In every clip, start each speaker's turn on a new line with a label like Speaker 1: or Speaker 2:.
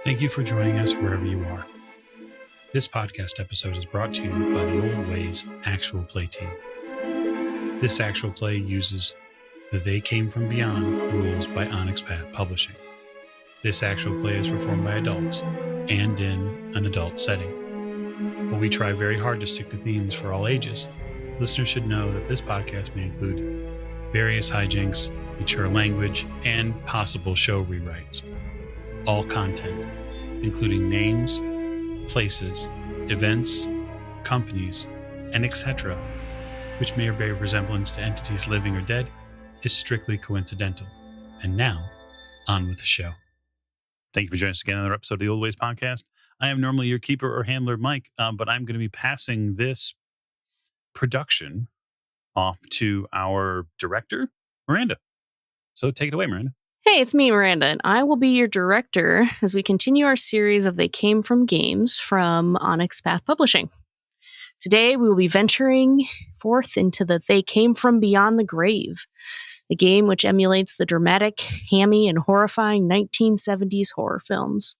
Speaker 1: Thank you for joining us wherever you are. This podcast episode is brought to you by the Old Ways Actual Play team. This actual play uses the They Came From Beyond rules by Onyx Path Publishing. This actual play is performed by adults and in an adult setting. While we try very hard to stick to themes for all ages, listeners should know that this podcast may include various hijinks, mature language, and possible show rewrites. All content, including names, places, events, companies, and etc., which may bear resemblance to entities living or dead, is strictly coincidental. And now, on with the show. Thank you for joining us again on another episode of the Old Ways Podcast. I am normally your keeper or handler, Mike, but I'm going to be passing this production off to our director, Miranda. So take it away, Miranda.
Speaker 2: Hey, it's me, Miranda, and I will be your director as we continue our series of They Came From Games from Onyx Path Publishing. Today, we will be venturing forth into the They Came From Beyond the Grave, a game which emulates the dramatic, hammy, and horrifying 1970s horror films.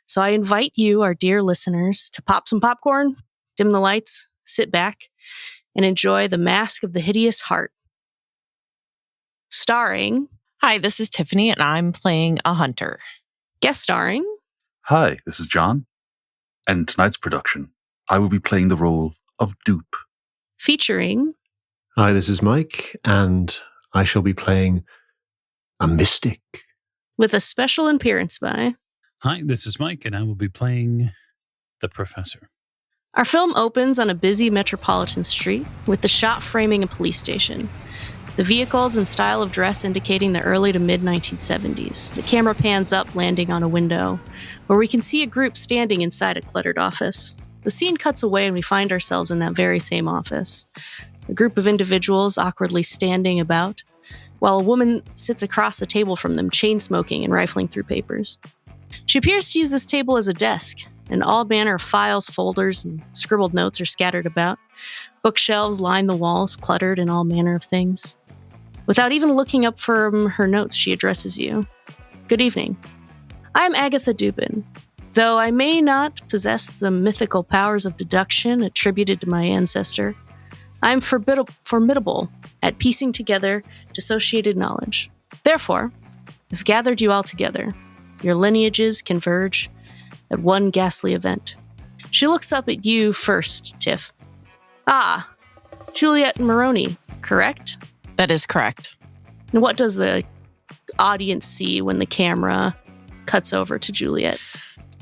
Speaker 2: So I invite you, our dear listeners, to pop some popcorn, dim the lights, sit back, and enjoy the Masque of the Hideous Heart. Starring...
Speaker 3: Hi, this is Tiffany, and I'm playing a hunter.
Speaker 2: Guest starring...
Speaker 4: Hi, this is John. And in tonight's production, I will be playing the role of Dupe.
Speaker 2: Featuring...
Speaker 5: Hi, this is Mike, and I shall be playing a mystic.
Speaker 2: With a special appearance by...
Speaker 1: Hi, this is Mike, and I will be playing the professor.
Speaker 2: Our film opens on a busy metropolitan street with the shot framing a police station. The vehicles and style of dress indicating the early to mid-1970s. The camera pans up, landing on a window, where we can see a group standing inside a cluttered office. The scene cuts away and we find ourselves in that very same office. A group of individuals awkwardly standing about, while a woman sits across the table from them, chain-smoking and rifling through papers. She appears to use this table as a desk, and all manner of files, folders, and scribbled notes are scattered about. Bookshelves line the walls, cluttered in all manner of things. Without even looking up from her notes, she addresses you. Good evening. I'm Agatha Dubin. Though I may not possess the mythical powers of deduction attributed to my ancestor, I'm formidable at piecing together dissociated knowledge. Therefore, I've gathered you all together. Your lineages converge at one ghastly event. She looks up at you first, Tiff. Ah, Juliet Maroney, correct?
Speaker 3: That is correct.
Speaker 2: And what does the audience see when the camera cuts over to Juliet?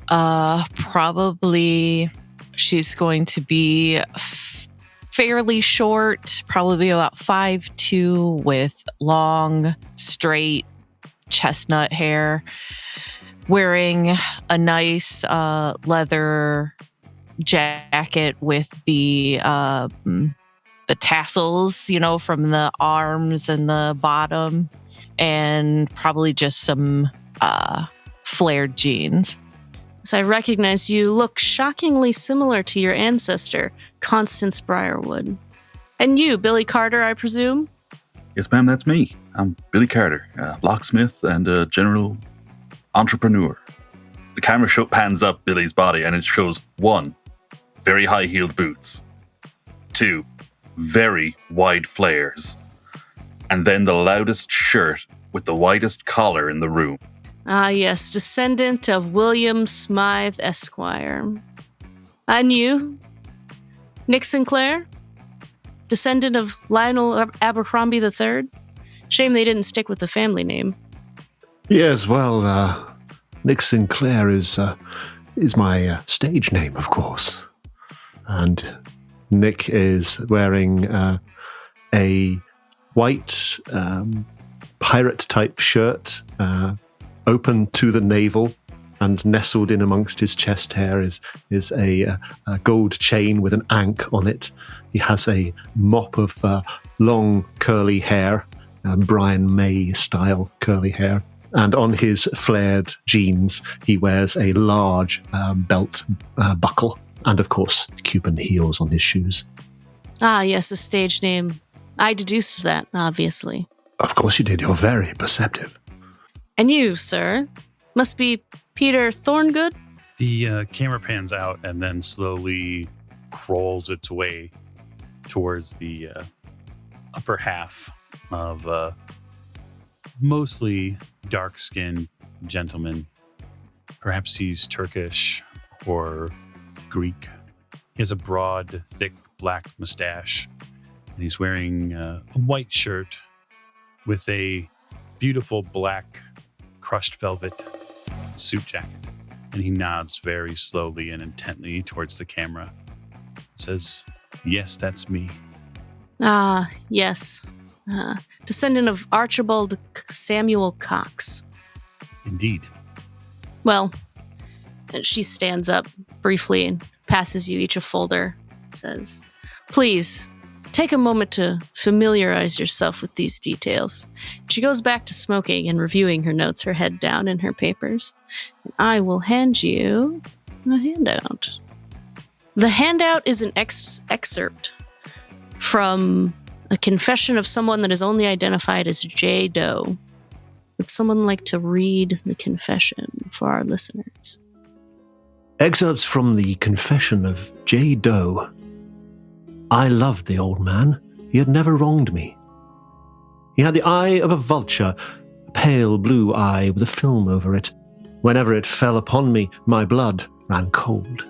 Speaker 3: Probably she's going to be fairly short, probably about 5'2", with long, straight chestnut hair, wearing a nice leather jacket with the tassels, from the arms and the bottom, and probably just some flared jeans.
Speaker 2: So I recognize you look shockingly similar to your ancestor, Constance Briarwood. And you, Billy Carter, I presume?
Speaker 4: Yes, ma'am, that's me. I'm Billy Carter, locksmith and a general entrepreneur. The camera pans up Billy's body and it shows 1, very high-heeled boots. 2, very wide flares. And then the loudest shirt with the widest collar in the room.
Speaker 2: Ah, yes, descendant of William Smythe Esquire. And you, Nick Sinclair? Descendant of Lionel Abercrombie III? Shame they didn't stick with the family name.
Speaker 5: Yes, well, Nick Sinclair is my stage name, of course. And Nick is wearing a white pirate-type shirt, open to the navel, and nestled in amongst his chest hair is a gold chain with an ankh on it. He has a mop of long curly hair, Brian May-style curly hair. And on his flared jeans, he wears a large belt buckle. And, of course, Cuban heels on his shoes.
Speaker 2: Ah, yes, a stage name. I deduced that, obviously.
Speaker 5: Of course you did. You're very perceptive.
Speaker 2: And you, sir? Must be Peter Thorngood?
Speaker 1: The camera pans out and then slowly crawls its way towards the upper half of mostly dark-skinned gentleman. Perhaps he's Turkish or Greek. He has a broad, thick black mustache, and he's wearing a white shirt with a beautiful black crushed velvet suit jacket. And he nods very slowly and intently towards the camera. Says, "Yes, that's me."
Speaker 2: Ah, yes. Descendant of Archibald Samuel Cox.
Speaker 1: Indeed.
Speaker 2: Well, she stands up briefly and passes you each a folder. Says, "Please, take a moment to familiarize yourself with these details." She goes back to smoking and reviewing her notes, her head down in her papers. I will hand you a handout. The handout is an excerpt from a confession of someone that is only identified as J. Doe. Would someone like to read the confession for our listeners?
Speaker 5: Excerpts from the confession of J. Doe. I loved the old man. He had never wronged me. He had the eye of a vulture, a pale blue eye with a film over it. Whenever it fell upon me, my blood ran cold.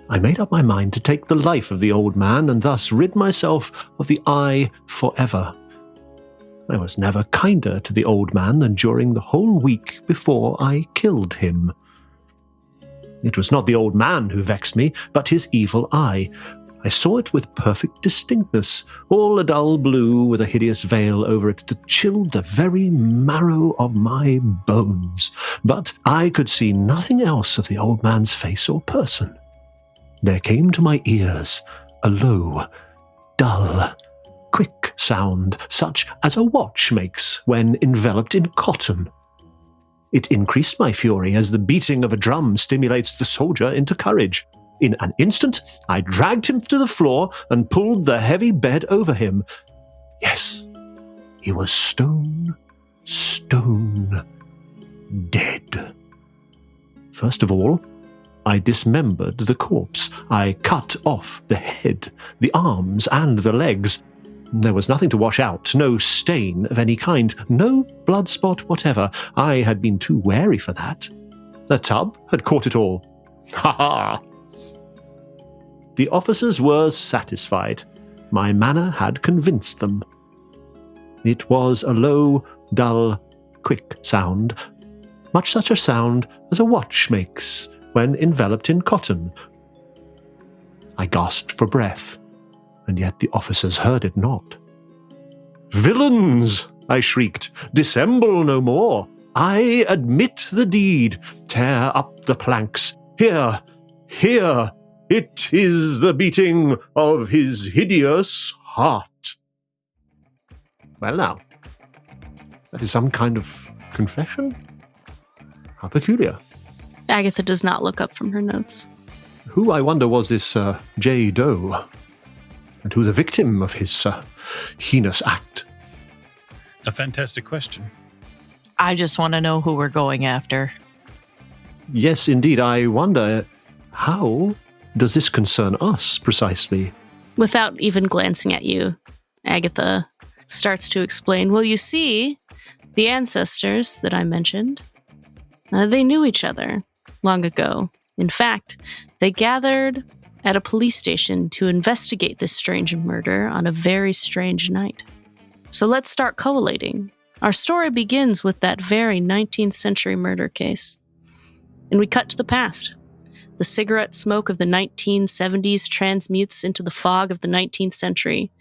Speaker 5: I made up my mind to take the life of the old man and thus rid myself of the eye forever. I was never kinder to the old man than during the whole week before I killed him. It was not the old man who vexed me, but his evil eye. I saw it with perfect distinctness, all a dull blue with a hideous veil over it that chilled the very marrow of my bones. But I could see nothing else of the old man's face or person. There came to my ears a low, dull, quick sound, such as a watch makes when enveloped in cotton. It increased my fury as the beating of a drum stimulates the soldier into courage. In an instant, I dragged him to the floor and pulled the heavy bed over him. Yes, he was stone dead. First of all, I dismembered the corpse. I cut off the head, the arms, and the legs. There was nothing to wash out, no stain of any kind, no blood spot whatever. I had been too wary for that. The tub had caught it all. Ha ha! The officers were satisfied. My manner had convinced them. It was a low, dull, quick sound, much such a sound as a watch makes when enveloped in cotton. I gasped for breath, and yet the officers heard it not. "Villains!" I shrieked. "Dissemble no more! I admit the deed. Tear up the planks. Here! It is the beating of his hideous heart." Well now, that is some kind of confession? How peculiar.
Speaker 2: Agatha does not look up from her notes.
Speaker 5: Who, I wonder, was this J. Doe? And who the victim of his heinous act?
Speaker 1: A fantastic question.
Speaker 3: I just want to know who we're going after.
Speaker 5: Yes, indeed. I wonder, how does this concern us precisely?
Speaker 2: Without even glancing at you, Agatha starts to explain, well, you see, the ancestors that I mentioned, they knew each other long ago. In fact, they gathered at a police station to investigate this strange murder on a very strange night. So let's start collating. Our story begins with that very 19th century murder case. And we cut to the past. The cigarette smoke of the 1970s transmutes into the fog of the 19th century.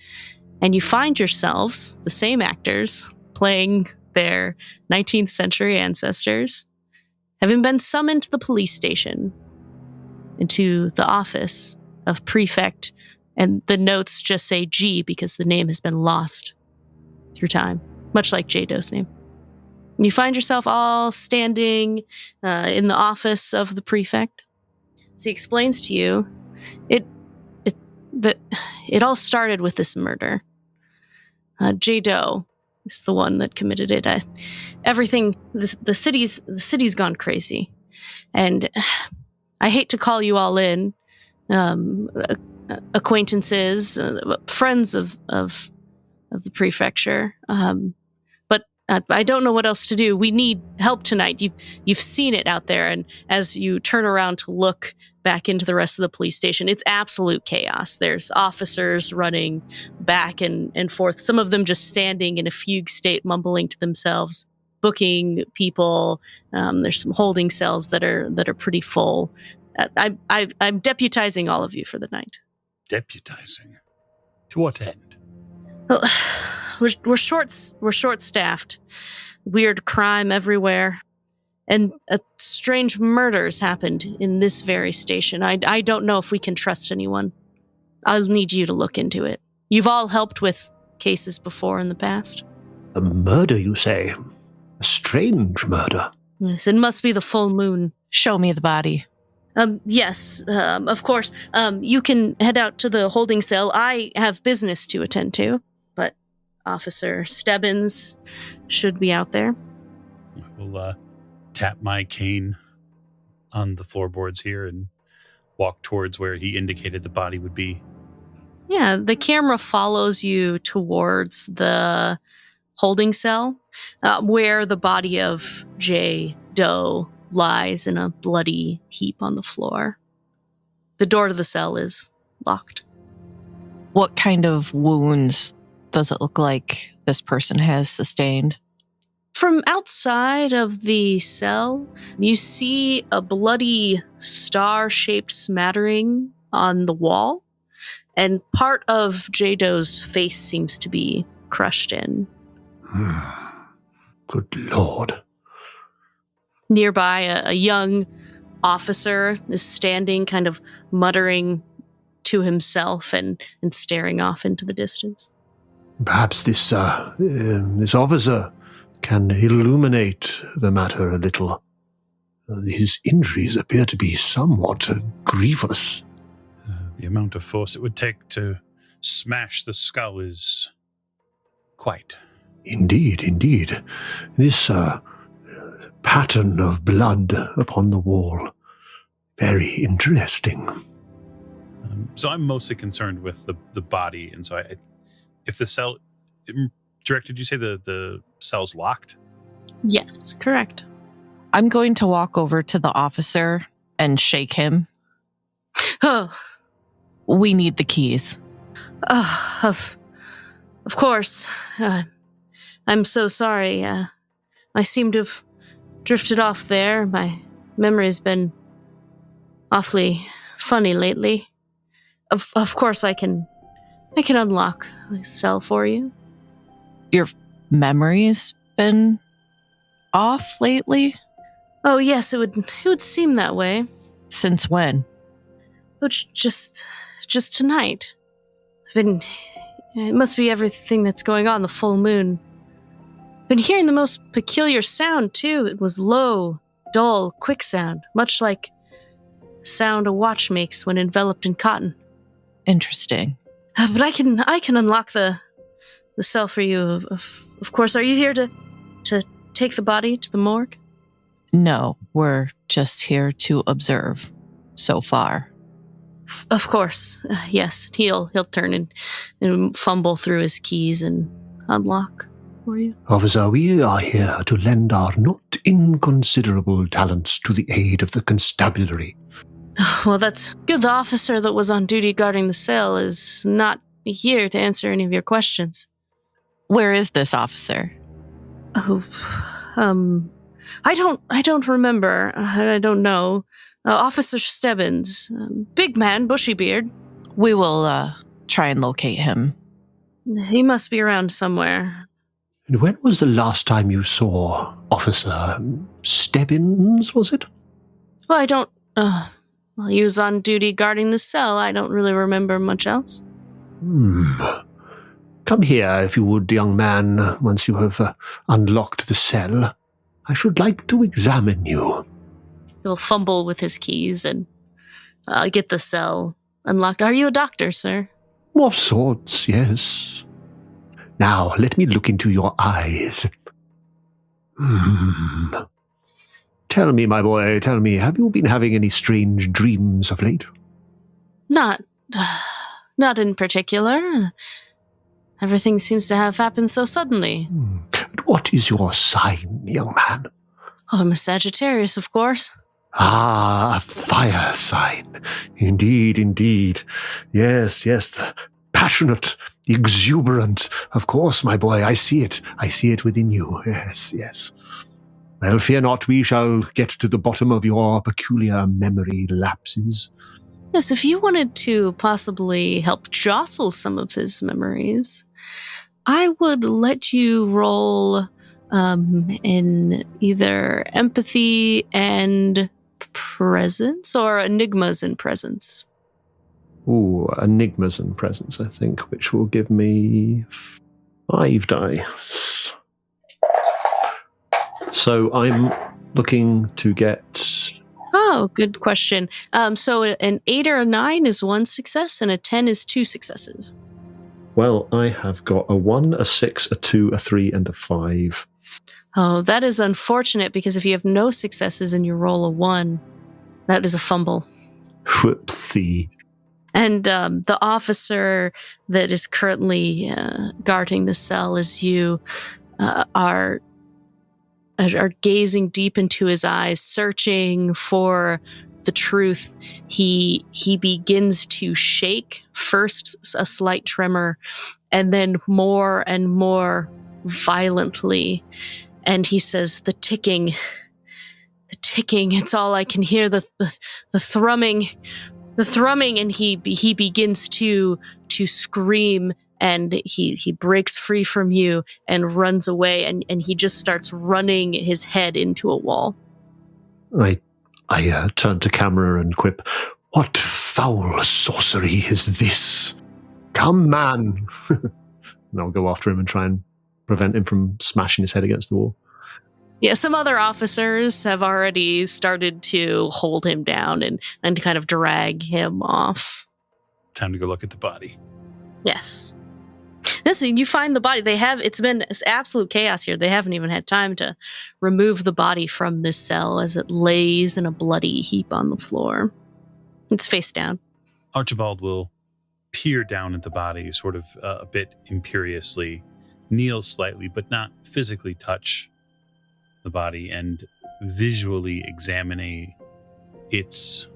Speaker 2: And you find yourselves, the same actors, playing their 19th century ancestors, having been summoned to the police station, into the office of prefect, and the notes just say G because the name has been lost through time, much like J. Doe's name. And you find yourself all standing in the office of the prefect. So he explains to you, it all started with this murder. J. Doe, is the one that committed it. Everything, the city's gone crazy. And I hate to call you all in, acquaintances, friends of the prefecture. But I don't know what else to do. We need help tonight. You've seen it out there, and as you turn around to look back into the rest of the police station, it's absolute chaos. There's officers running back and forth. Some of them just standing in a fugue state, mumbling to themselves, booking people. There's some holding cells that are pretty full. I'm deputizing all of you for the night.
Speaker 1: Deputizing? To what end?
Speaker 2: Well, we're short-staffed. Weird crime everywhere. And strange murders happened in this very station. I don't know if we can trust anyone. I'll need you to look into it. You've all helped with cases before in the past.
Speaker 5: A murder, you say? A strange murder?
Speaker 2: Yes, it must be the full moon.
Speaker 3: Show me the body.
Speaker 2: Yes, of course. You can head out to the holding cell. I have business to attend to, but Officer Stebbins should be out there.
Speaker 1: I will tap my cane on the floorboards here and walk towards where he indicated the body would be.
Speaker 2: Yeah, the camera follows you towards the holding cell, where the body of J. Doe lies in a bloody heap on the floor. The door to the cell is locked.
Speaker 3: What kind of wounds does it look like this person has sustained?
Speaker 2: From outside of the cell, you see a bloody star-shaped smattering on the wall, and part of J. Doe's face seems to be crushed in.
Speaker 5: Good Lord.
Speaker 2: Nearby, a young officer is standing, kind of muttering to himself and staring off into the distance.
Speaker 5: Perhaps this officer can illuminate the matter a little. His injuries appear to be somewhat grievous.
Speaker 1: The amount of force it would take to smash the skull is quite.
Speaker 5: Indeed. This pattern of blood upon the wall, very interesting.
Speaker 1: So I'm mostly concerned with the body, and so if the cell... Direct, did you say the cell's locked?
Speaker 2: Yes, correct.
Speaker 3: I'm going to walk over to the officer and shake him.
Speaker 2: Oh.
Speaker 3: We need the keys.
Speaker 2: Of course. I'm so sorry. I seem to have drifted off there. My memory's been awfully funny lately. Of course, I can unlock the cell for you.
Speaker 3: Your memory's been off lately?
Speaker 2: Oh yes, it would seem that way.
Speaker 3: Since when?
Speaker 2: Just tonight. It must be everything that's going on, the full moon. Been hearing the most peculiar sound, too. It was low, dull, quick sound, much like sound a watch makes when enveloped in cotton.
Speaker 3: Interesting.
Speaker 2: But I can unlock the cell for you, of course. Are you here to take the body to the morgue?
Speaker 3: No, we're just here to observe so far.
Speaker 2: Of course, yes. He'll turn and fumble through his keys and unlock for you.
Speaker 5: Officer, we are here to lend our not inconsiderable talents to the aid of the constabulary.
Speaker 2: Well, that's good. The officer that was on duty guarding the cell is not here to answer any of your questions.
Speaker 3: Where is this officer?
Speaker 2: Oh, I don't remember. I don't know. Officer Stebbins, big man, bushy beard.
Speaker 3: We will try and locate him.
Speaker 2: He must be around somewhere.
Speaker 5: And when was the last time you saw Officer Stebbins, was it?
Speaker 2: Well, I don't... well, he was on duty guarding the cell. I don't really remember much else.
Speaker 5: Come here, if you would, young man, once you have unlocked the cell. I should like to examine you.
Speaker 2: He'll fumble with his keys and get the cell unlocked. Are you a doctor, sir?
Speaker 5: Of sorts, yes. Now, let me look into your eyes. Tell me, my boy, tell me, have you been having any strange dreams of late?
Speaker 2: Not in particular. Everything seems to have happened so suddenly.
Speaker 5: What is your sign, young man?
Speaker 2: Oh, I'm a Sagittarius, of course.
Speaker 5: Ah, a fire sign. Indeed, indeed. Yes, passionate, exuberant. Of course, my boy, I see it. I see it within you. Yes. Well, fear not, we shall get to the bottom of your peculiar memory lapses.
Speaker 2: Yes, if you wanted to possibly help jostle some of his memories, I would let you roll in either empathy and presence or enigmas and presence.
Speaker 5: Ooh, enigmas and presence, I think, which will give me 5 dice. So I'm looking to get...
Speaker 2: Oh, good question. So an 8 or a 9 is 1 success, and a 10 is 2 successes.
Speaker 5: Well, I have got a 1, a 6, a 2, a 3, and a 5.
Speaker 2: Oh, that is unfortunate, because if you have no successes and you roll a 1, that is a fumble.
Speaker 5: Whoopsie.
Speaker 2: And the officer that is currently guarding the cell as you are gazing deep into his eyes, searching for the truth, he begins to shake, first a slight tremor, and then more and more violently. And he says, the ticking, it's all I can hear, the thrumming, and he begins to scream, and he breaks free from you and runs away, and he just starts running his head into a wall.
Speaker 5: I turn to camera and quip, "What foul sorcery is this? Come, man!" And I'll go after him and try and prevent him from smashing his head against the wall.
Speaker 2: Yeah, some other officers have already started to hold him down and kind of drag him off.
Speaker 1: Time to go look at the body.
Speaker 2: Yes. Listen, you find the body. It's been absolute chaos here. They haven't even had time to remove the body from this cell as it lays in a bloody heap on the floor. It's face down.
Speaker 1: Archibald will peer down at the body, sort of a bit imperiously, kneel slightly, but not physically touch the body, and visually examine its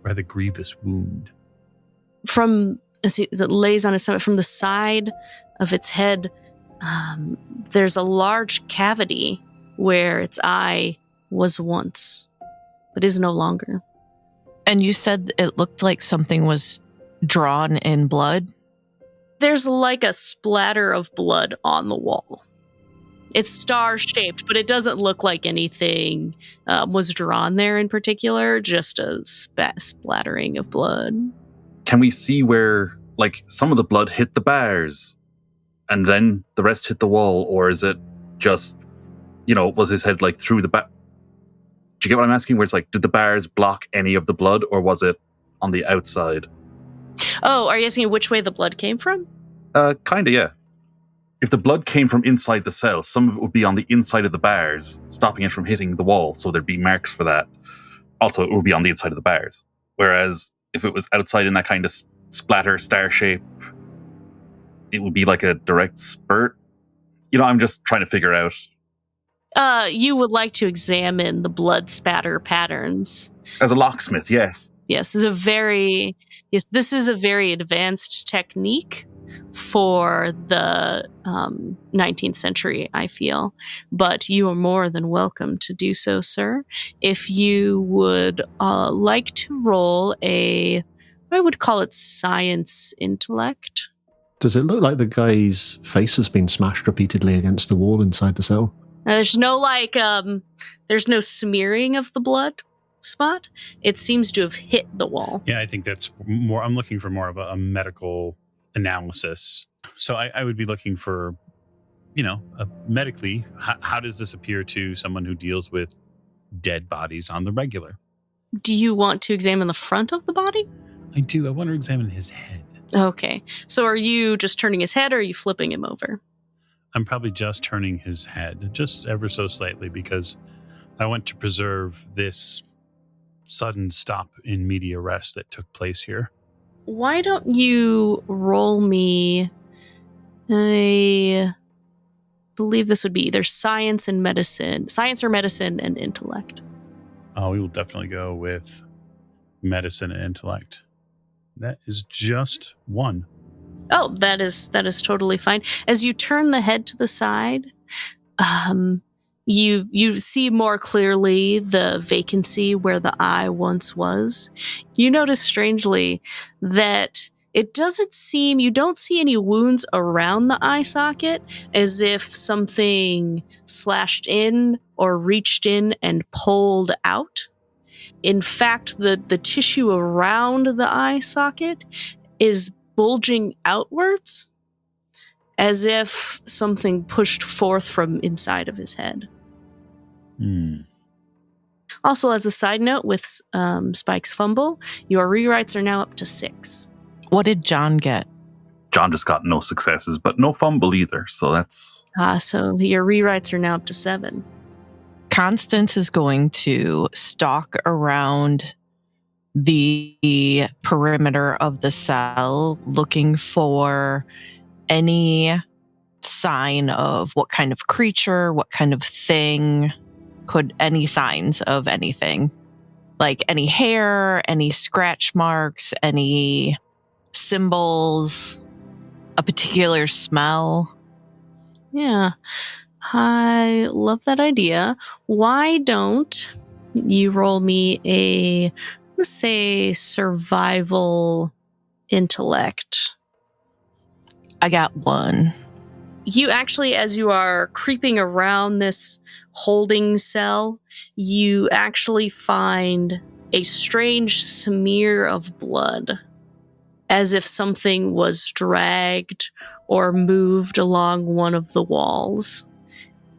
Speaker 1: rather grievous wound.
Speaker 2: As it lays on its stomach, from the side of its head, there's a large cavity where its eye was once, but is no longer.
Speaker 3: And you said it looked like something was drawn in blood?
Speaker 2: There's like a splatter of blood on the wall. It's star-shaped, but it doesn't look like anything was drawn there in particular, just a splattering of blood.
Speaker 4: Can we see where, like, some of the blood hit the bars and then the rest hit the wall? Or is it just, was his head, like, through the back? Do you get what I'm asking? Where it's like, did the bars block any of the blood, or was it on the outside?
Speaker 2: Oh, are you asking which way the blood came from?
Speaker 4: Kinda, yeah. If the blood came from inside the cell, some of it would be on the inside of the bars, stopping it from hitting the wall, so there'd be marks for that. Also, it would be on the inside of the bars. Whereas if it was outside in that kind of splatter star shape, it would be like a direct spurt. I'm just trying to figure out.
Speaker 2: You would like to examine the blood spatter patterns.
Speaker 4: As a locksmith, yes.
Speaker 2: Yes, this is a very advanced technique for the 19th century, I feel. But you are more than welcome to do so, sir. If you would like to roll I would call it science intellect.
Speaker 5: Does it look like the guy's face has been smashed repeatedly against the wall inside the cell?
Speaker 2: There's no there's no smearing of the blood spot. It seems to have hit the wall.
Speaker 1: Yeah, I think that's more, I'm looking for more of a medical analysis. So I would be looking for, medically, how does this appear to someone who deals with dead bodies on the regular?
Speaker 2: Do you want to examine the front of the body?
Speaker 1: I do. I want to examine his head.
Speaker 2: Okay. So are you just turning his head or are you flipping him over?
Speaker 1: I'm probably just turning his head, just ever so slightly, because I want to preserve this sudden stop in media res that took place here.
Speaker 2: Why don't you roll me I believe this would be either science or medicine and intellect.
Speaker 1: Oh, we will definitely go with medicine and intellect. That is just 1.
Speaker 2: Oh, that is totally fine. As you turn the head to the side, you see more clearly the vacancy where the eye once was. You notice strangely that it doesn't seem, you don't see any wounds around the eye socket, as if something slashed in or reached in and pulled out. In fact, the tissue around the eye socket is bulging outwards, as if something pushed forth from inside of his head. Also, as a side note, with Spike's fumble, your rewrites are now up to 6.
Speaker 3: What did John get?
Speaker 4: John just got no successes, but no fumble either. So that's...
Speaker 2: So your rewrites are now up to 7.
Speaker 3: Constance is going to stalk around the perimeter of the cell, looking for any sign of what kind of creature, what kind of thing, any signs of anything. Like any hair, any scratch marks, any symbols, a particular smell.
Speaker 2: Yeah, I love that idea. Why don't you roll me a, let's say, survival intellect?
Speaker 3: I got 1.
Speaker 2: You actually, as you are creeping around this holding cell, you actually find a strange smear of blood, as if something was dragged or moved along one of the walls.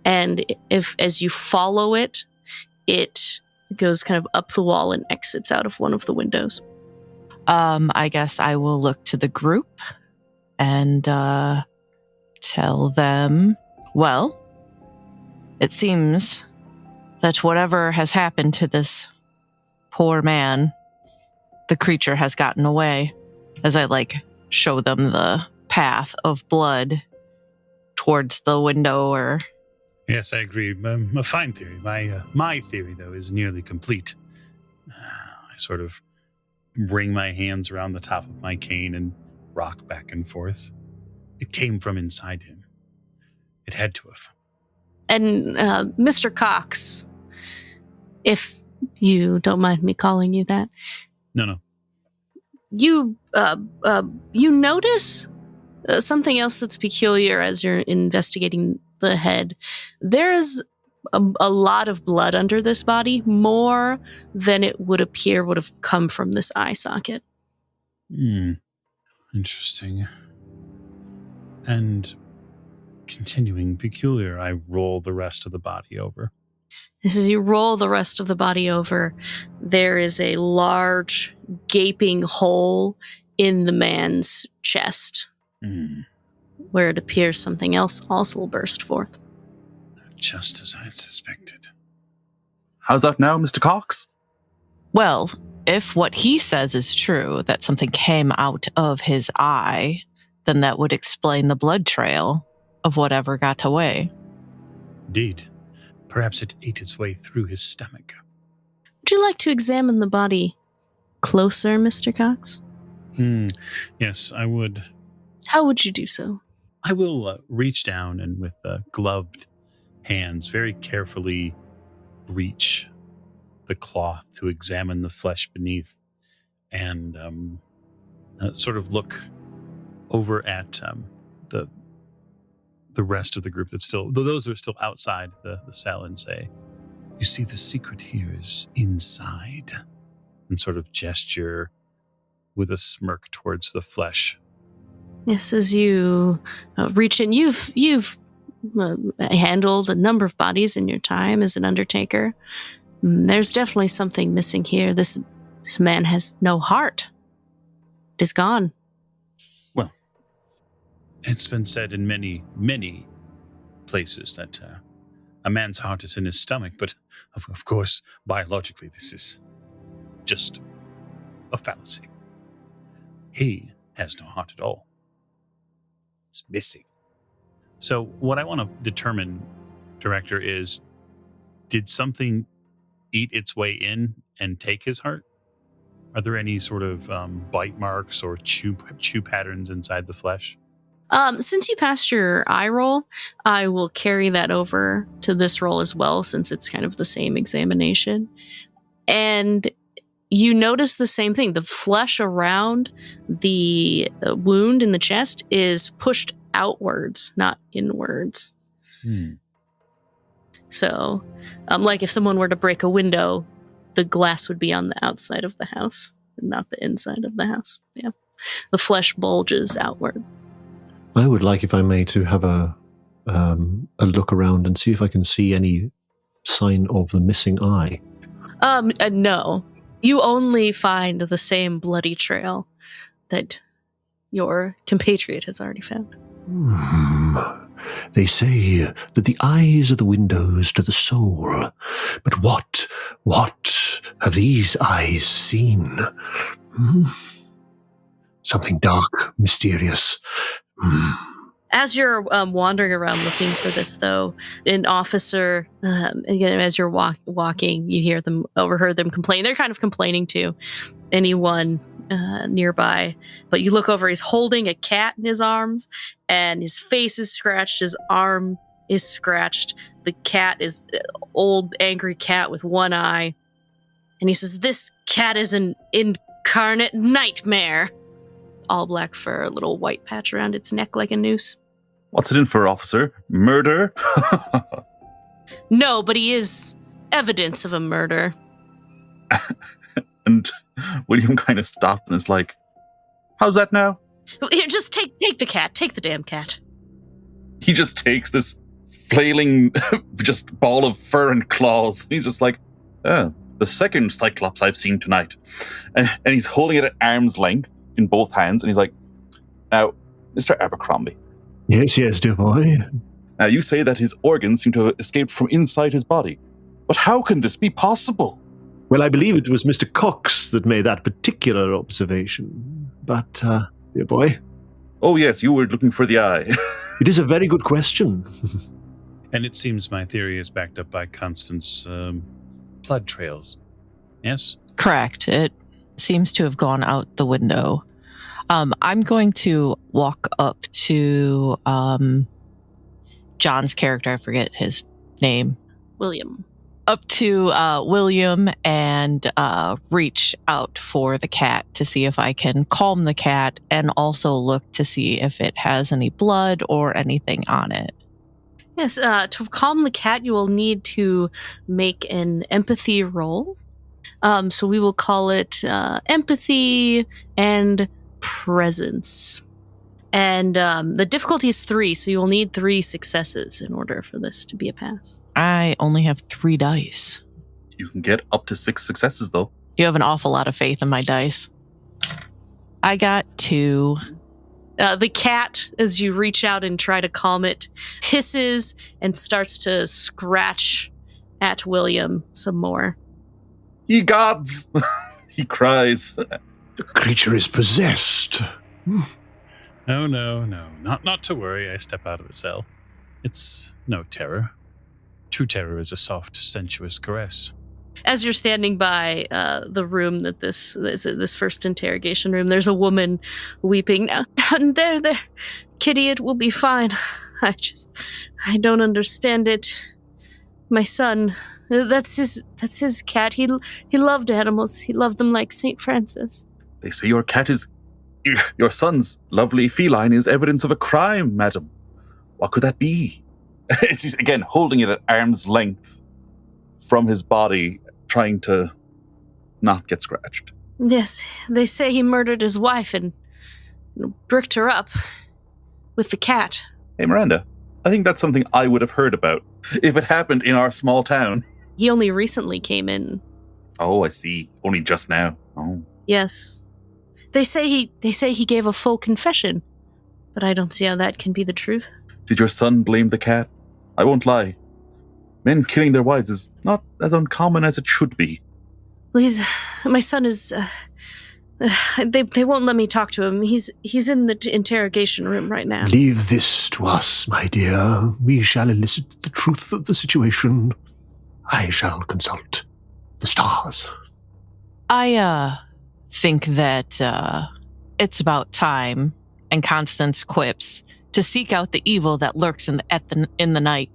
Speaker 2: And as you follow it, it goes kind of up the wall and exits out of one of the windows.
Speaker 3: I guess I will look to the group and tell them, well, it seems that whatever has happened to this poor man, the creature has gotten away. As I show them the path of blood towards the window. Or
Speaker 1: Yes, I agree. A fine theory. My theory, though, is nearly complete. I sort of wring my hands around the top of my cane and rock back and forth. It came from inside him. It had to have.
Speaker 2: And Mr. Cox, if you don't mind me calling you that.
Speaker 1: No.
Speaker 2: You notice something else that's peculiar as you're investigating the head. There is a lot of blood under this body, more than it would appear would have come from this eye socket.
Speaker 1: Interesting. And continuing peculiar, I roll the rest of the body over.
Speaker 2: As you roll the rest of the body over, there is a large, gaping hole in the man's chest, where it appears something else also burst forth.
Speaker 1: Just as I suspected.
Speaker 4: How's that now, Mr. Cox?
Speaker 3: well, if what he says is true, that something came out of his eye, then that would explain the blood trail of whatever got away.
Speaker 1: Indeed. Perhaps it ate its way through his stomach.
Speaker 2: Would you like to examine the body closer, Mr. Cox?
Speaker 1: Yes, I would.
Speaker 2: How would you do so?
Speaker 1: I will reach down and with gloved hands very carefully reach the cloth to examine the flesh beneath and sort of look over at the rest of the group that's still, those who are still outside the cell, and say, "You see, the secret here is inside," and sort of gesture with a smirk towards the flesh.
Speaker 2: Yes, as you reach in, you've handled a number of bodies in your time as an undertaker. There's definitely something missing here. This man has no heart. It is gone.
Speaker 1: It's been said in many, many places that a man's heart is in his stomach, but of course, biologically, this is just a fallacy. He has no heart at all. It's missing. So what I want to determine, Director, is did something eat its way in and take his heart? Are there any sort of bite marks or chew patterns inside the flesh?
Speaker 2: Since you passed your eye roll, I will carry that over to this roll as well, since it's kind of the same examination. And you notice the same thing. The flesh around the wound in the chest is pushed outwards, not inwards. So, like if someone were to break a window, the glass would be on the outside of the house, and not the inside of the house. Yeah, the flesh bulges outward.
Speaker 5: I would like, if I may, to have a look around and see if I can see any sign of the missing eye.
Speaker 2: No. You only find the same bloody trail that your compatriot has already found.
Speaker 5: They say that the eyes are the windows to the soul. But what have these eyes seen? Something dark, mysterious.
Speaker 2: As you're wandering around looking for this, though, an officer, again, as you're walking, you overheard them complain. They're kind of complaining to anyone nearby. But you look over, he's holding a cat in his arms, and his face is scratched, his arm is scratched. The cat is an old, angry cat with one eye. And he says, "This cat is an incarnate nightmare." All black fur, a little white patch around its neck like a noose.
Speaker 4: What's it in for, officer? Murder?
Speaker 2: No, but he is evidence of a murder.
Speaker 4: And William kind of stopped and is like, how's that now?
Speaker 2: Here, just take the cat. Take the damn cat.
Speaker 4: He just takes this flailing just ball of fur and claws. He's just like, the second Cyclops I've seen tonight. And he's holding it at arm's length in both hands. And he's like, now, Mr. Abercrombie.
Speaker 5: Yes, dear boy.
Speaker 4: Now, you say that his organs seem to have escaped from inside his body. But how can this be possible?
Speaker 5: Well, I believe it was Mr. Cox that made that particular observation. But, dear boy.
Speaker 4: Oh, yes, you were looking for the eye.
Speaker 5: It is a very good question.
Speaker 1: And it seems my theory is backed up by Constance's blood trails. Yes?
Speaker 3: Correct. It seems to have gone out the window. I'm going to walk up to John's character. I forget his name.
Speaker 2: William.
Speaker 3: Up to William and reach out for the cat to see if I can calm the cat, and also look to see if it has any blood or anything on it.
Speaker 2: Yes, to calm the cat, you will need to make an empathy roll. So we will call it empathy and presence. And the difficulty is 3, so you will need 3 successes in order for this to be a pass.
Speaker 3: I only have 3 dice.
Speaker 4: You can get up to 6 successes, though.
Speaker 3: You have an awful lot of faith in my dice. I got 2.
Speaker 2: The cat, as you reach out and try to calm it, hisses and starts to scratch at William some more.
Speaker 4: Ye gods! He cries.
Speaker 5: The creature is possessed.
Speaker 1: No. Not to worry. I step out of the cell. It's no terror. True terror is a soft, sensuous caress.
Speaker 2: As you're standing by the room that this first interrogation room, there's a woman weeping. Now, there, Kitty, it will be fine. I don't understand it. My son, that's his cat. He loved animals. He loved them like St. Francis.
Speaker 4: They say your cat is... Your son's lovely feline is evidence of a crime, madam. What could that be? He's, again, holding it at arm's length from his body, trying to not get scratched.
Speaker 2: Yes, they say he murdered his wife and bricked her up with the cat.
Speaker 4: Hey, Miranda, I think that's something I would have heard about if it happened in our small town.
Speaker 2: He only recently came in.
Speaker 4: Oh, I see. Only just now. Oh.
Speaker 2: Yes. They say he gave a full confession but I don't see how that can be the truth.
Speaker 4: Did your son blame the cat? I won't lie. Men killing their wives is not as uncommon as it should be.
Speaker 2: Please, my son is... They won't let me talk to him. He's in the interrogation room right now.
Speaker 5: Leave this to us, my dear. We shall elicit the truth of the situation. I shall consult the stars.
Speaker 3: I think that it's about time, and Constance quips, to seek out the evil that lurks in the night.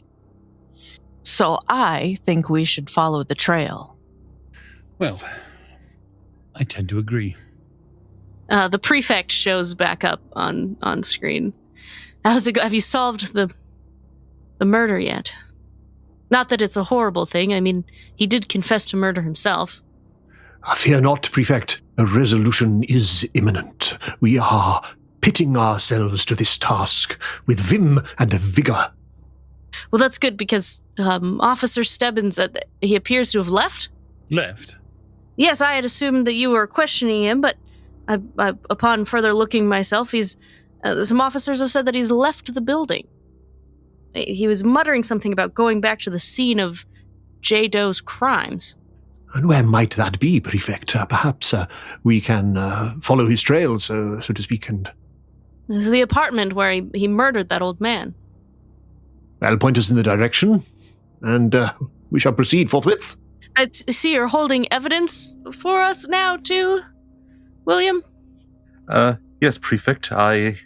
Speaker 3: So I think we should follow the trail.
Speaker 1: Well, I tend to agree.
Speaker 2: The prefect shows back up on screen. How's it go? Have you solved the murder yet? Not that it's a horrible thing. I mean, he did confess to murder himself.
Speaker 5: Fear not, Prefect. A resolution is imminent. We are pitting ourselves to this task with vim and vigor.
Speaker 2: Well, that's good because Officer Stebbins, he appears to have left?
Speaker 1: Left?
Speaker 2: Yes, I had assumed that you were questioning him, but upon further looking myself, some officers have said that he's left the building. He was muttering something about going back to the scene of J. Doe's crimes.
Speaker 5: And where might that be, Prefect? Perhaps we can follow his trail, so to speak, and...
Speaker 2: This is the apartment where he murdered that old man.
Speaker 5: Well, point us in the direction, and we shall proceed forthwith.
Speaker 2: I see you're holding evidence for us now, too, William?
Speaker 4: Yes, Prefect. I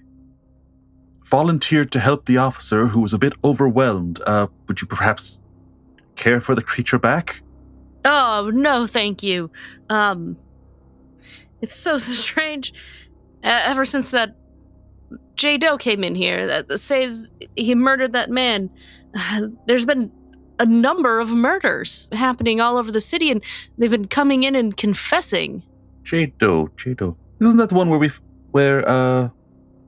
Speaker 4: volunteered to help the officer who was a bit overwhelmed. Would you perhaps care for the creature back?
Speaker 2: Oh, no, thank you. It's so strange. Ever since that J. Doe came in here, that says he murdered that man, there's been a number of murders happening all over the city, and they've been coming in and confessing.
Speaker 4: J. Doe. Isn't that the one where a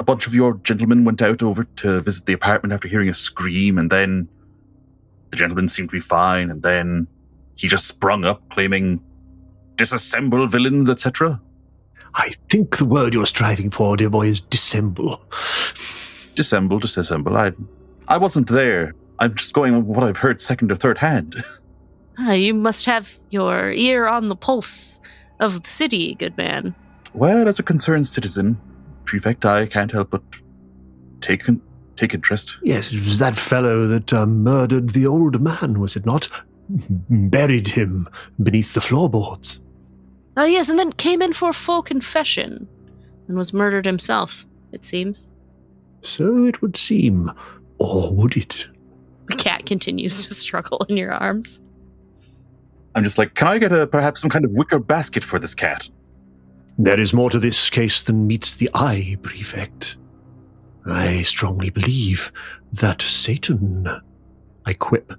Speaker 4: bunch of your gentlemen went out over to visit the apartment after hearing a scream, and then the gentleman seemed to be fine, and then he just sprung up claiming disassemble villains, etc.?
Speaker 5: I think the word you're striving for, dear boy, is dissemble.
Speaker 4: Disassemble. I wasn't there. I'm just going on what I've heard second or third hand.
Speaker 2: You must have your ear on the pulse of the city, good man.
Speaker 4: Well, as a concerned citizen, Prefect, I can't help but take interest.
Speaker 5: Yes, it was that fellow that murdered the old man, was it not? Buried him beneath the floorboards.
Speaker 2: Yes, and then came in for full confession and was murdered himself, it seems.
Speaker 5: So it would seem, or would it?
Speaker 2: The cat continues to struggle in your arms.
Speaker 4: I'm just like, can I get perhaps some kind of wicker basket for this cat?
Speaker 5: There is more to this case than meets the eye, Prefect. I strongly believe that Satan, I quip,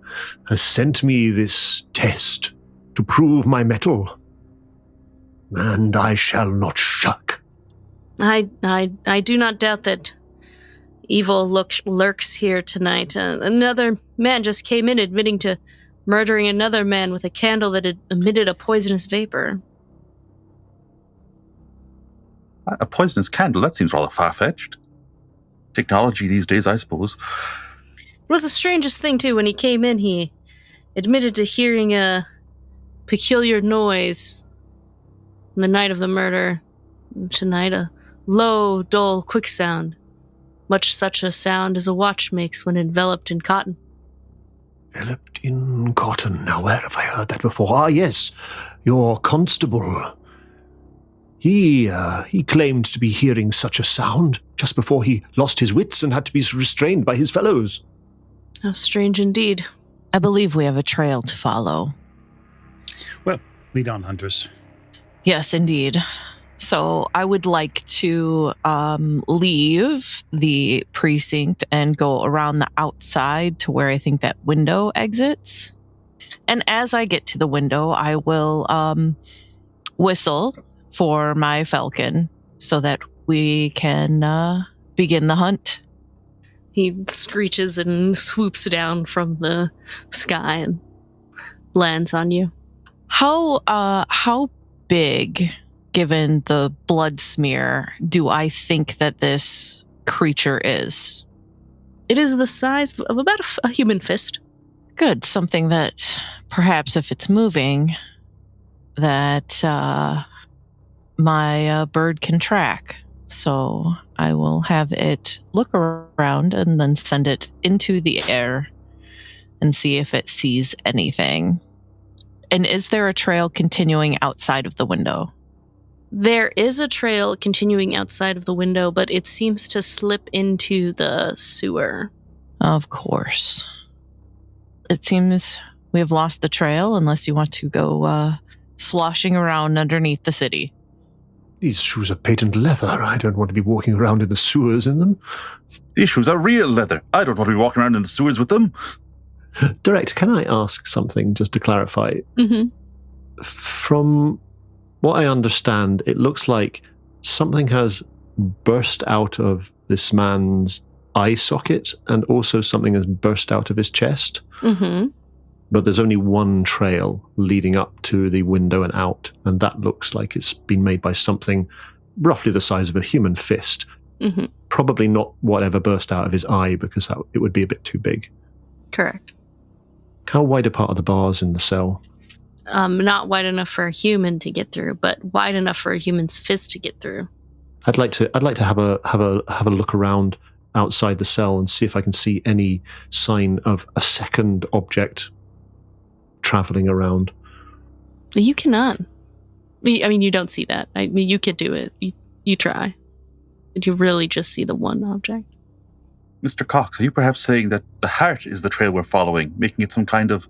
Speaker 5: has sent me this test to prove my mettle. And I shall not shirk.
Speaker 2: I do not doubt that evil lurks here tonight. Another man just came in admitting to murdering another man with a candle that had emitted a poisonous vapor.
Speaker 4: A poisonous candle? That seems rather far-fetched. Technology these days, I suppose.
Speaker 2: It was the strangest thing, too. When he came in, he admitted to hearing a peculiar noise on the night of the murder. Tonight, a low, dull, quick sound. Much such a sound as a watch makes when enveloped in cotton.
Speaker 5: Enveloped in cotton. Now, where have I heard that before? Ah, yes, your constable. He claimed to be hearing such a sound just before he lost his wits and had to be restrained by his fellows.
Speaker 2: How strange indeed.
Speaker 3: I believe we have a trail to follow.
Speaker 1: Well, lead on, Huntress.
Speaker 3: Yes, indeed. So I would like to leave the precinct and go around the outside to where I think that window exits. And as I get to the window, I will whistle for my falcon so that we can begin the hunt.
Speaker 2: He screeches and swoops down from the sky and lands on you.
Speaker 3: How big, given the blood smear, do I think that this creature is?
Speaker 2: It is the size of about a human fist.
Speaker 3: Good. Something that perhaps if it's moving, that my bird can track. So I will have it look around and then send it into the air and see if it sees anything. And is there a trail continuing outside of the window?
Speaker 2: There is a trail continuing outside of the window, but it seems to slip into the sewer.
Speaker 3: Of course. It seems we have lost the trail unless you want to go sloshing around underneath the city.
Speaker 5: These shoes are patent leather. I don't want to be walking around in the sewers in them.
Speaker 4: These shoes are real leather. I don't want to be walking around in the sewers with them.
Speaker 5: Director, can I ask something just to clarify?
Speaker 2: Mm-hmm.
Speaker 5: From what I understand, it looks like something has burst out of this man's eye socket and also something has burst out of his chest.
Speaker 2: Mm-hmm.
Speaker 5: But there's only one trail leading up to the window and out, and that looks like it's been made by something roughly the size of a human fist.
Speaker 2: Mm-hmm.
Speaker 5: Probably not whatever burst out of his eye, because it would be a bit too big.
Speaker 2: Correct.
Speaker 5: How wide apart are the bars in the cell?
Speaker 2: Not wide enough for a human to get through, but wide enough for a human's fist to get through.
Speaker 5: I'd like to have a look around outside the cell and see if I can see any sign of a second object traveling around.
Speaker 2: You cannot. I mean, you don't see that. I mean, you could do it. You try. But you really just see the one object.
Speaker 4: Mr. Cox, are you perhaps saying that the heart is the trail we're following, making it some kind of,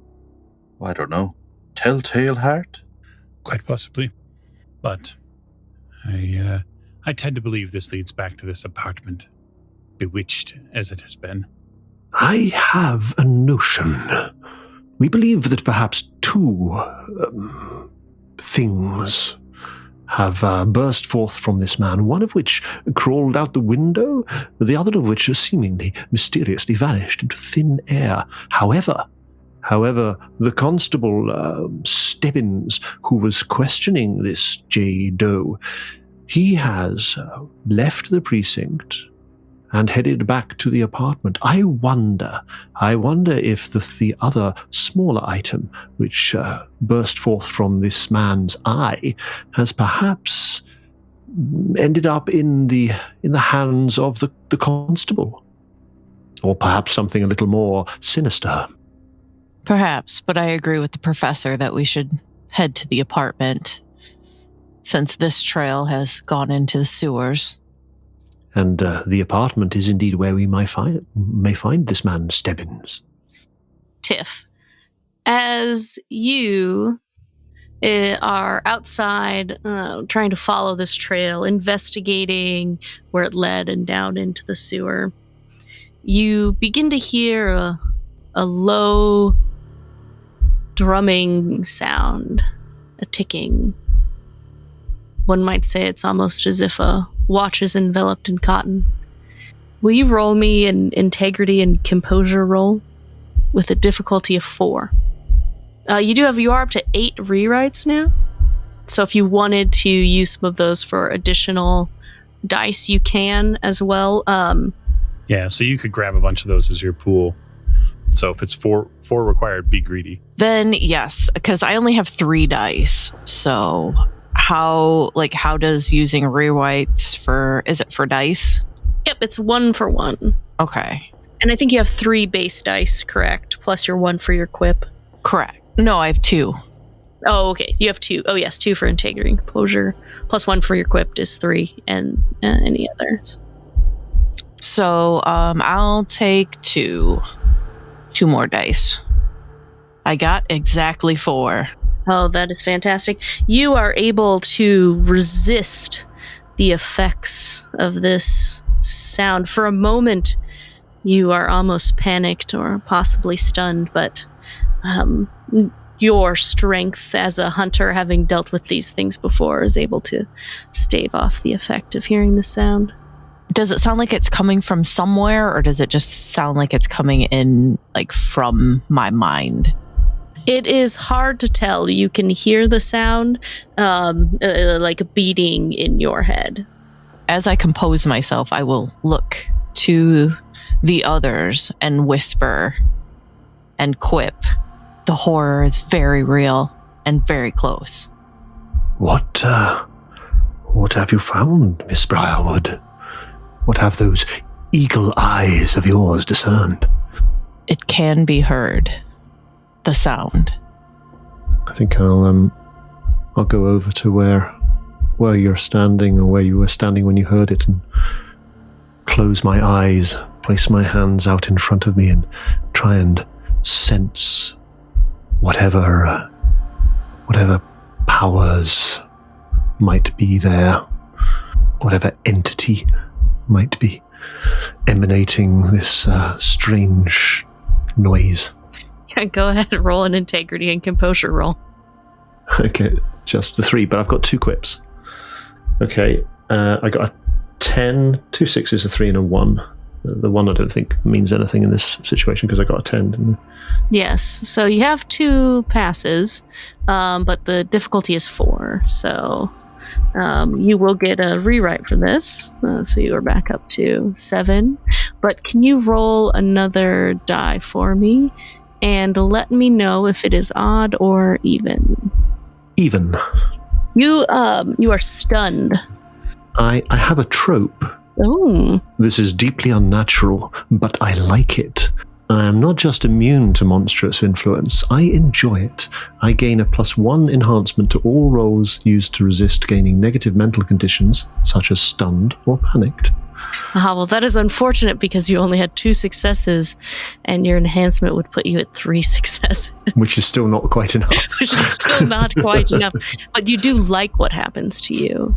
Speaker 4: I don't know, telltale heart?
Speaker 1: Quite possibly. But I tend to believe this leads back to this apartment, bewitched as it has been.
Speaker 5: I have a notion. We believe that perhaps two things have burst forth from this man, one of which crawled out the window, the other of which has seemingly mysteriously vanished into thin air. However, the constable, Stebbins, who was questioning this J. Doe, he has left the precinct and headed back to the apartment. I wonder if the other smaller item, which burst forth from this man's eye, has perhaps ended up in the hands of the constable, or perhaps something a little more sinister.
Speaker 3: Perhaps, but I agree with the professor that we should head to the apartment, since this trail has gone into the sewers.
Speaker 5: And the apartment is indeed where we may find this man Stebbins.
Speaker 2: Tiff, as you are outside trying to follow this trail, investigating where it led and down into the sewer, you begin to hear a low drumming sound, a ticking. One might say it's almost as if a watch is enveloped in cotton. Will you roll me an integrity and composure roll with a difficulty of 4? You are up to 8 rewrites now. So if you wanted to use some of those for additional dice, you can as well.
Speaker 1: Yeah, so you could grab a bunch of those as your pool. So if it's 4 required, be greedy.
Speaker 3: Then yes, because I only have 3 dice. So how does using rewrites is it for dice?
Speaker 2: Yep, it's 1 for 1.
Speaker 3: Okay.
Speaker 2: And I think you have 3 base dice, correct? Plus your 1 for your quip.
Speaker 3: Correct. No, I have 2.
Speaker 2: Oh, okay. You have 2. Oh, yes, 2 for integrity and composure. Plus 1 for your quip is 3, and any others.
Speaker 3: So I'll take 2 more dice. I got exactly 4.
Speaker 2: Oh, that is fantastic. You are able to resist the effects of this sound. For a moment, you are almost panicked or possibly stunned, but your strength as a hunter, having dealt with these things before, is able to stave off the effect of hearing the sound.
Speaker 3: Does it sound like it's coming from somewhere, or does it just sound like it's coming in from my mind?
Speaker 2: It is hard to tell. You can hear the sound like beating in your head.
Speaker 3: as I compose myself, I will look to the others and whisper and quip. The horror is very real and very close.
Speaker 5: What have you found, Miss Briarwood? What have those eagle eyes of yours discerned?
Speaker 3: It can be heard. The sound.
Speaker 5: I think I'll go over to where you're standing, or where you were standing when you heard it, and close my eyes, place my hands out in front of me, and try and sense whatever powers might be there, whatever entity might be emanating this strange noise.
Speaker 2: Yeah, go ahead and roll an integrity and composure roll.
Speaker 5: Okay, just the 3, but I've got 2 quips. Okay, I got a 10, 2 6s, a 3, and a 1. The 1 I don't think means anything in this situation because I got a 10, didn't I?
Speaker 2: Yes, so you have 2 passes, but the difficulty is 4, so you will get a rewrite for this, so you are back up to 7. But can you roll another die for me and let me know if it is odd or even?
Speaker 5: Even.
Speaker 2: You are stunned.
Speaker 5: I have a trope.
Speaker 2: Oh.
Speaker 5: This is deeply unnatural, but I like it. I am not just immune to monstrous influence, I enjoy it. I gain a +1 enhancement to all rolls used to resist gaining negative mental conditions, such as stunned or panicked.
Speaker 2: Ah, well, that is unfortunate because you only had 2 successes, and your enhancement would put you at 3 successes.
Speaker 5: Which is still not quite enough.
Speaker 2: Which is still not quite enough. But you do like what happens to you.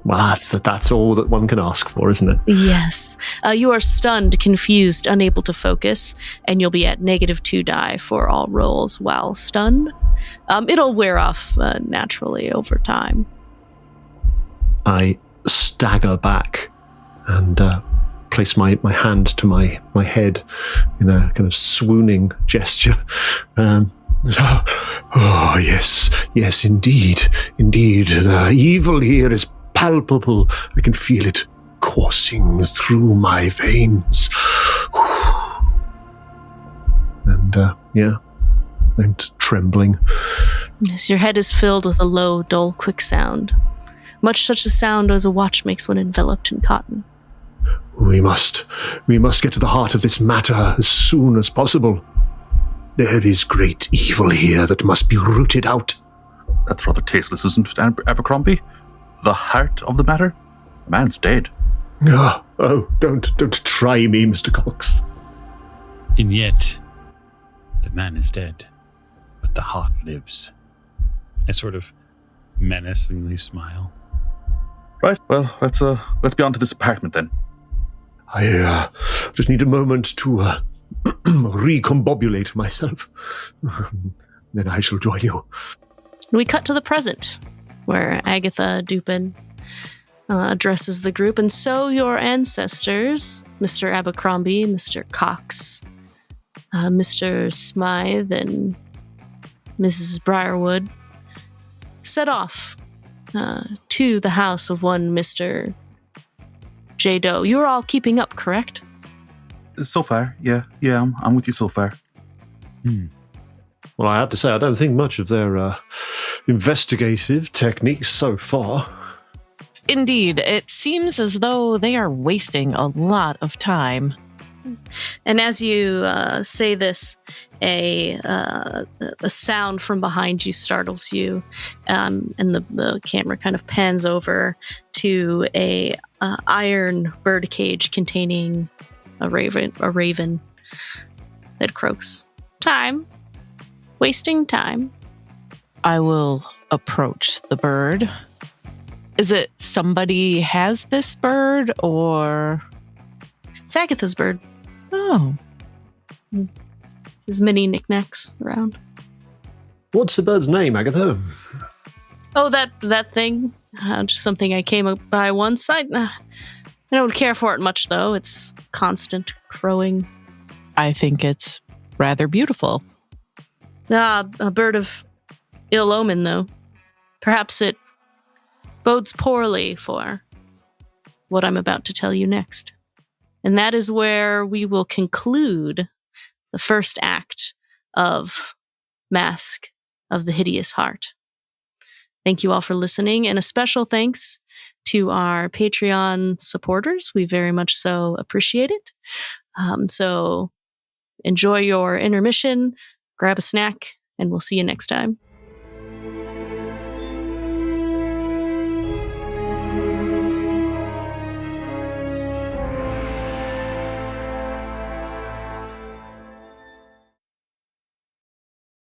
Speaker 5: Well, that's all that one can ask for, isn't it?
Speaker 2: Yes. You are stunned, confused, unable to focus, and you'll be at -2 die for all rolls while stunned. It'll wear off naturally over time.
Speaker 5: I stagger back and place my hand to my head in a kind of swooning gesture. Oh, yes, indeed. The evil here is palpable. I can feel it coursing through my veins. And, and trembling.
Speaker 2: Yes, your head is filled with a low, dull, quick sound. Much such a sound as a watch makes when enveloped in cotton.
Speaker 5: We must get to the heart of this matter as soon as possible. There is great evil here that must be rooted out.
Speaker 4: That's rather tasteless, isn't it, Abercrombie? The heart of the matter? The man's dead.
Speaker 5: Oh, don't try me, Mr. Cox.
Speaker 1: And yet, the man is dead, but the heart lives. I sort of menacingly smile.
Speaker 4: Right, well, let's be on to this apartment then.
Speaker 5: I just need a moment to recombobulate myself. Then I shall join you.
Speaker 2: We cut to the present, where Agatha Dupin addresses the group. And so your ancestors, Mr. Abercrombie, Mr. Cox, Mr. Smythe, and Mrs. Briarwood, set off to the house of one Mr. J. Doe. You're all keeping up, correct?
Speaker 4: So far, yeah, I'm with you so far.
Speaker 5: Well, I have to say, I don't think much of their investigative techniques so far.
Speaker 3: Indeed, it seems as though they are wasting a lot of time.
Speaker 2: And as you say this, a sound from behind you startles you, and the camera kind of pans over to a iron bird cage containing a raven that croaks. Time. Wasting time.
Speaker 3: I will approach the bird. Is it somebody has this bird, or?
Speaker 2: It's Agatha's bird.
Speaker 3: Oh.
Speaker 2: There's many knickknacks around.
Speaker 5: What's the bird's name, Agatha?
Speaker 2: Oh, that thing. Just something I came by once. I don't care for it much, though. It's constant crowing.
Speaker 3: I think it's rather beautiful.
Speaker 2: A bird of ill omen, though. Perhaps it bodes poorly for what I'm about to tell you next. And that is where we will conclude the first act of Masque of the Hideous Heart. Thank you all for listening, and a special thanks to our Patreon supporters. We very much so appreciate it. So enjoy your intermission, grab a snack, and we'll see you next time.